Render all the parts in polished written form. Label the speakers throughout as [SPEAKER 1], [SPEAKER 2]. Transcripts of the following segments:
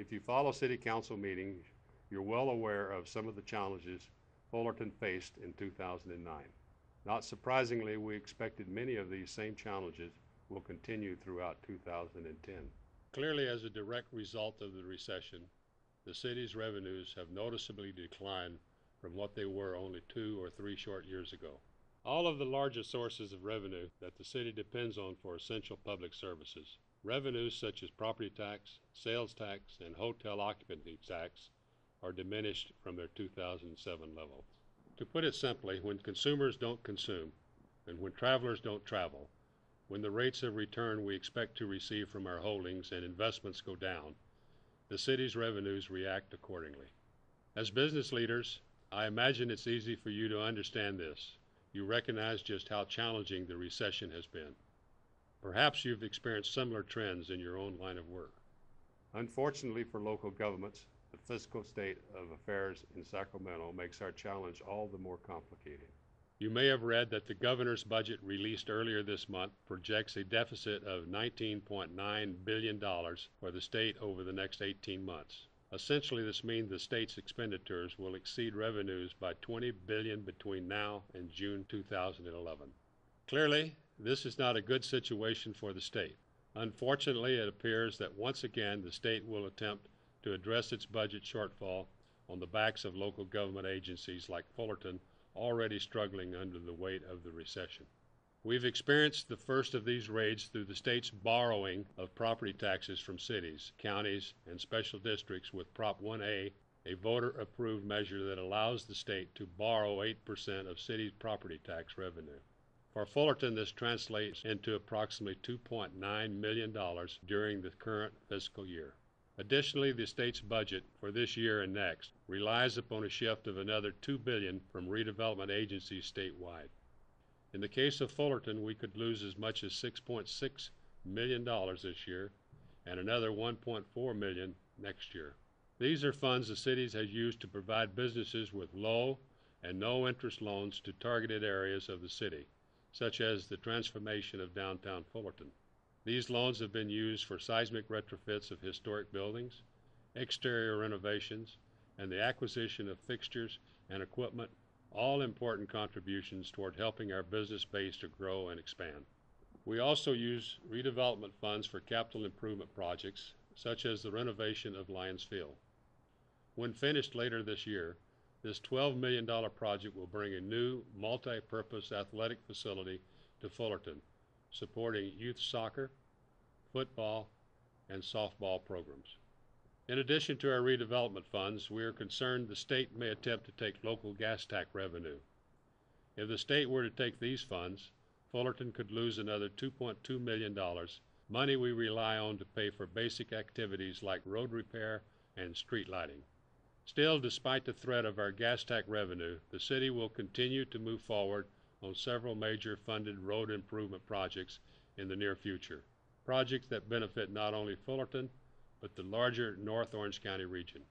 [SPEAKER 1] If you follow City Council meetings, you're well aware of some of the challenges Fullerton faced in 2009. Not surprisingly, we expected many of these same challenges will continue throughout 2010. Clearly, as a direct result of the recession, the city's revenues have noticeably declined from what they were only 2 or 3 short years ago. All of the largest sources of revenue that the city depends on for essential public services, revenues such as property tax, sales tax, and hotel occupancy tax, are diminished from their 2007 levels. To put it simply, when consumers don't consume, and when travelers don't travel, when the rates of return we expect to receive from our holdings and investments go down, the city's revenues react accordingly. As business leaders, I imagine it's easy for you to understand this. You recognize just how challenging the recession has been. Perhaps you've experienced similar trends in your own line of work. Unfortunately for local governments, the fiscal state of affairs in Sacramento makes our challenge all the more complicated. You may have read that the governor's budget released earlier this month projects a deficit of $19.9 billion for the state over the next 18 months. Essentially, this means the state's expenditures will exceed revenues by $20 billion between now and June 2011. Clearly, this is not a good situation for the state. Unfortunately, it appears that once again the state will attempt to address its budget shortfall on the backs of local government agencies like Fullerton, already struggling under the weight of the recession. We've experienced the first of these raids through the state's borrowing of property taxes from cities, counties, and special districts with Prop 1A, a voter-approved measure that allows the state to borrow 8% of cities' property tax revenue. For Fullerton, this translates into approximately $2.9 million during the current fiscal year. Additionally, the state's budget for this year and next relies upon a shift of another $2 billion from redevelopment agencies statewide. In the case of Fullerton, we could lose as much as $6.6 million this year and another $1.4 million next year. These are funds the city has used to provide businesses with low and no interest loans to targeted areas of the city, such as the transformation of downtown Fullerton. These loans have been used for seismic retrofits of historic buildings, exterior renovations, and the acquisition of fixtures and equipment, all important contributions toward helping our business base to grow and expand. We also use redevelopment funds for capital improvement projects, such as the renovation of Lions Field. When finished later this year, this $12 million project will bring a new multi-purpose athletic facility to Fullerton, supporting youth soccer, football, and softball programs. In addition to our redevelopment funds, we are concerned the state may attempt to take local gas tax revenue. If the state were to take these funds, Fullerton could lose another $2.2 million, money we rely on to pay for basic activities like road repair and street lighting. Still, despite the threat of our gas tax revenue, the city will continue to move forward on several major funded road improvement projects in the near future, projects that benefit not only Fullerton, but the larger North Orange County region.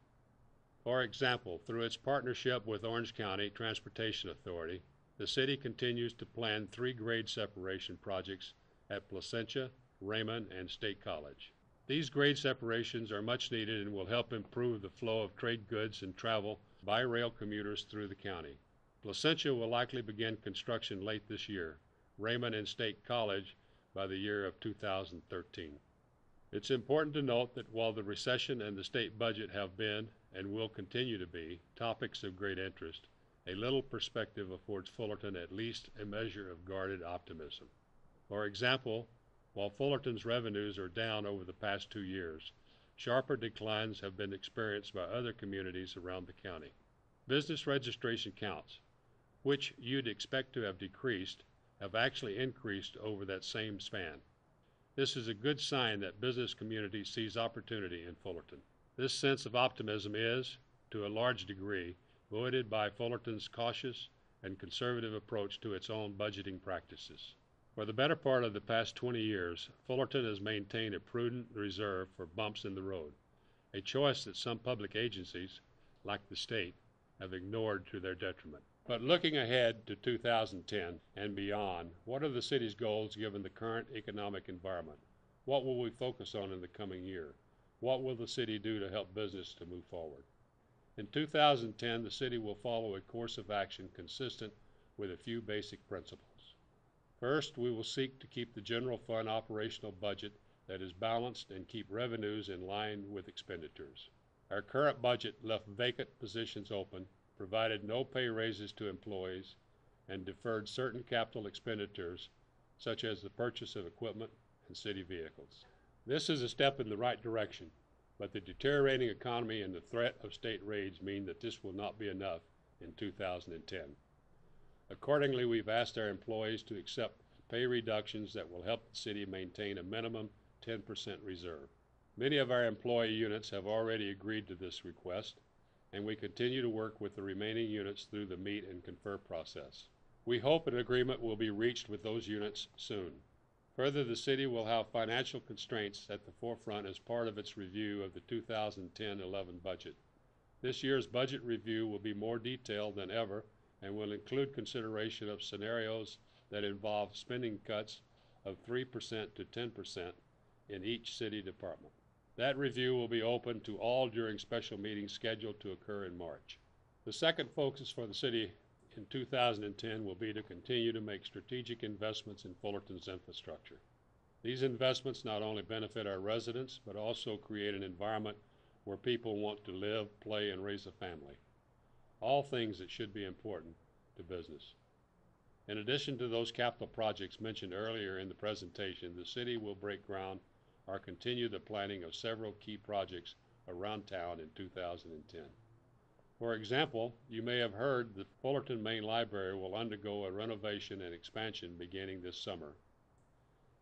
[SPEAKER 1] For example, through its partnership with Orange County Transportation Authority, the city continues to plan 3 grade separation projects at Placentia, Raymond, and State College. These grade separations are much needed and will help improve the flow of trade goods and travel by rail commuters through the county. Placentia will likely begin construction late this year, Raymond and State College by the year of 2013. It's important to note that while the recession and the state budget have been, and will continue to be, topics of great interest, a little perspective affords Fullerton at least a measure of guarded optimism. For example, while Fullerton's revenues are down over the past 2 years, sharper declines have been experienced by other communities around the county. Business registration counts, which you'd expect to have decreased, have actually increased over that same span. This is a good sign that business community sees opportunity in Fullerton. This sense of optimism is, to a large degree, buoyed by Fullerton's cautious and conservative approach to its own budgeting practices. For the better part of the past 20 years, Fullerton has maintained a prudent reserve for bumps in the road, a choice that some public agencies, like the state, have ignored to their detriment. But looking ahead to 2010 and beyond, what are the city's goals given the current economic environment? What will we focus on in the coming year? What will the city do to help business to move forward? In 2010, the city will follow a course of action consistent with a few basic principles. First, we will seek to keep the general fund operational budget that is balanced and keep revenues in line with expenditures. Our current budget left vacant positions open, provided no pay raises to employees, and deferred certain capital expenditures, such as the purchase of equipment and city vehicles. This is a step in the right direction, but the deteriorating economy and the threat of state raids mean that this will not be enough in 2010. Accordingly, we've asked our employees to accept pay reductions that will help the city maintain a minimum 10% reserve. Many of our employee units have already agreed to this request, and we continue to work with the remaining units through the meet and confer process. We hope an agreement will be reached with those units soon. Further, the city will have financial constraints at the forefront as part of its review of the 2010-11 budget. This year's budget review will be more detailed than ever and will include consideration of scenarios that involve spending cuts of 3% to 10% in each city department. That review will be open to all during special meetings scheduled to occur in March. The second focus for the city in 2010 will be to continue to make strategic investments in Fullerton's infrastructure. These investments not only benefit our residents, but also create an environment where people want to live, play, and raise a family. All things that should be important to business. In addition to those capital projects mentioned earlier in the presentation, the city will break ground or continue the planning of several key projects around town in 2010. For example, you may have heard the Fullerton Main Library will undergo a renovation and expansion beginning this summer.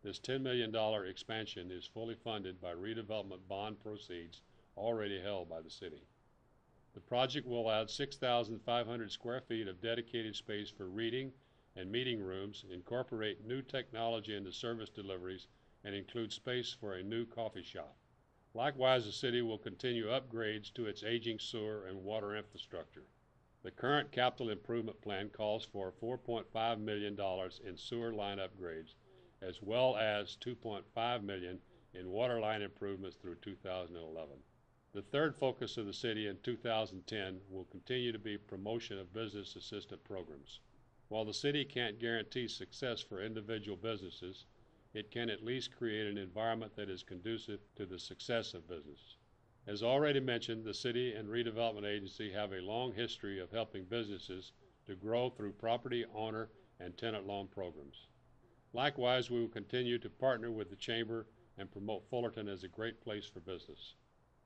[SPEAKER 1] This $10 million expansion is fully funded by redevelopment bond proceeds already held by the city. The project will add 6,500 square feet of dedicated space for reading and meeting rooms, incorporate new technology into service deliveries, and include space for a new coffee shop. Likewise, the city will continue upgrades to its aging sewer and water infrastructure. The current capital improvement plan calls for $4.5 million in sewer line upgrades, as well as $2.5 million in water line improvements through 2011. The third focus of the city in 2010 will continue to be promotion of business assistance programs. While the city can't guarantee success for individual businesses, it can at least create an environment that is conducive to the success of business. As already mentioned, the City and Redevelopment Agency have a long history of helping businesses to grow through property owner and tenant loan programs. Likewise, we will continue to partner with the Chamber and promote Fullerton as a great place for business.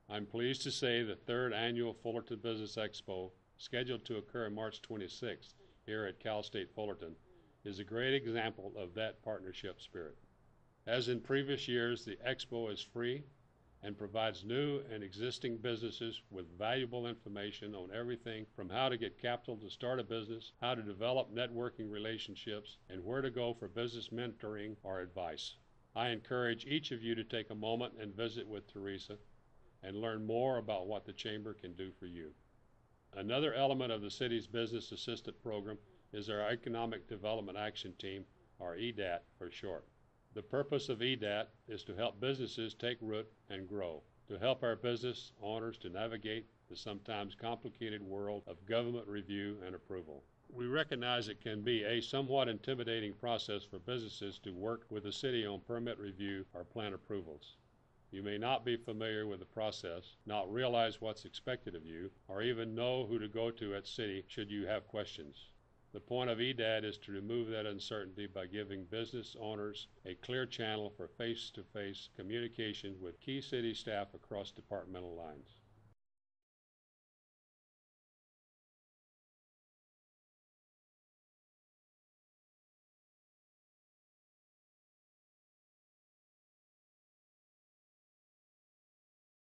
[SPEAKER 1] I'm pleased to say the third annual Fullerton Business Expo, scheduled to occur March 26th here at Cal State Fullerton, is a great example of that partnership spirit. As in previous years, the expo is free and provides new and existing businesses with valuable information on everything from how to get capital to start a business, how to develop networking relationships, and where to go for business mentoring or advice. I encourage each of you to take a moment and visit with Teresa and learn more about what the Chamber can do for you. Another element of the city's Business Assistant Program is our Economic Development Action Team, or EDAT for short. The purpose of EDAT is to help businesses take root and grow, to help our business owners to navigate the sometimes complicated world of government review and approval. We recognize it can be a somewhat intimidating process for businesses to work with the city on permit review or plan approvals. You may not be familiar with the process, not realize what's expected of you, or even know who to go to at city should you have questions. The point of EDAT is to remove that uncertainty by giving business owners a clear channel for face-to-face communication with key city staff across departmental lines.